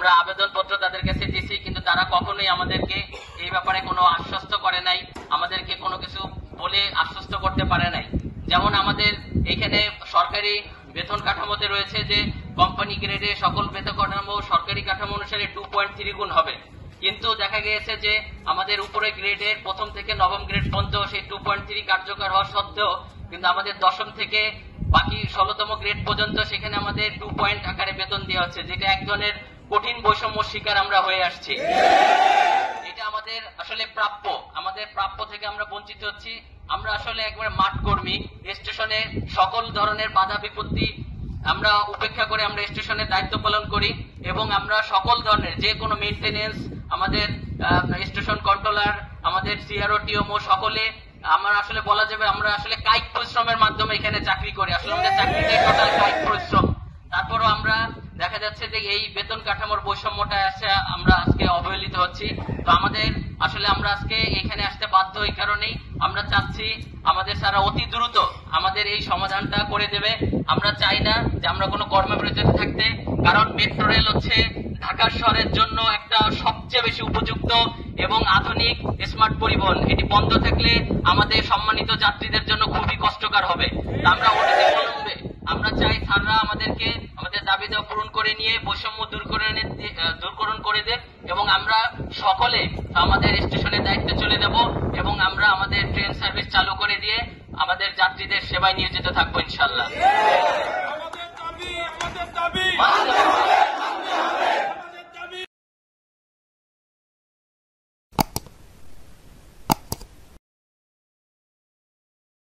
আমরা আবেদনপত্র তাদের কাছে দিয়েছি, কিন্তু তারা কখনোই আমাদেরকে এই ব্যাপারে কোনো আশ্বস্ত করে নাই, আমাদেরকে কোনো কিছু বলে আশ্বস্ত করতে পারে নাই। যেমন আমাদের এখানে সরকারি বেতন কাঠামোতে রয়েছে যে কোম্পানি গ্রেডে সকল বেতন কাঠামো সরকারি কাঠামো অনুসারে 2.3 গুণ হবে, কিন্তু দেখা গিয়েছে যে আমাদের উপরে গ্রেডের প্রথম থেকে নবম গ্রেড পর্যন্ত সেই 2.3 কার্যকর হওয়া সত্ত্বেও কিন্তু আমাদের দশম থেকে বাকি 16তম গ্রেড পর্যন্ত সেখানে আমাদের 2 পয়েন্ট আকারে বেতন দেওয়া হচ্ছে, যেটা এক ধরনের কঠিন বৈষম্য শিকার আমরা হয়ে আসছি। এটা আমাদের আসলে প্রাপ্য, আমাদের প্রাপ্য থেকে আমরা বঞ্চিত হচ্ছি। আমরা আসলে একবারে মাঠ কর্মী, স্টেশনে সকল ধরনের বাধা বিপত্তি আমরা উপেক্ষা করে আমরা স্টেশনের দায়িত্ব পালন করি, এবং আমরা সকল ধরনের যে কোনো মেইনটেনেন্স, আমাদের স্টেশন কন্ট্রোলার, আমাদের সিআরও টিওমো সকলে আমরা আসলে বলা যাবে আমরা আসলে কায়িক পরিশ্রমের মাধ্যমে এখানে চাকরি করি। আসলে আমাদের চাকরিটাই টোটাল কায়িক পরিশ্রম। তারপরও আমরা দেখা যাচ্ছে যে এই বেতন কাঠামোর বৈষম্যটা আসে আমরা আজকে অবহেলিত হচ্ছি। তো আমাদের আসলে আমরা আজকে এখানে আসতে বাধ্য এই কারণেই আমরা চাচ্ছি আমাদের সারা অতি দ্রুত আমাদের এই সমাধানটা করে দেবে। আমরা চাই না যে আমরা কোনো কর্মবিরতিতে থাকতে, কারণ মেট্রো রেল হচ্ছে ঢাকা শহরের জন্য একটা সবচেয়ে বেশি উপযুক্ত এবং আধুনিক স্মার্ট পরিবহন। এটি বন্ধ থাকলে আমাদের সম্মানিত যাত্রীদের জন্য খুবই কষ্টকর হবে। আমরা অনতিবিলম্বে আমরা চাই স্যাররা আমাদেরকে আমাদের দাবি দেওয়া পূরণ করে নিয়ে বৈষম্য দূরকরণ করে দেন, এবং আমরা সকলে আমাদের স্টেশনের দায়িত্বে চলে যাব, এবং আমরা আমাদের ট্রেন সার্ভিস চালু করে দিয়ে আমাদের যাত্রীদের সেবায় নিয়োজিত থাকবো ইনশাল্লাহ।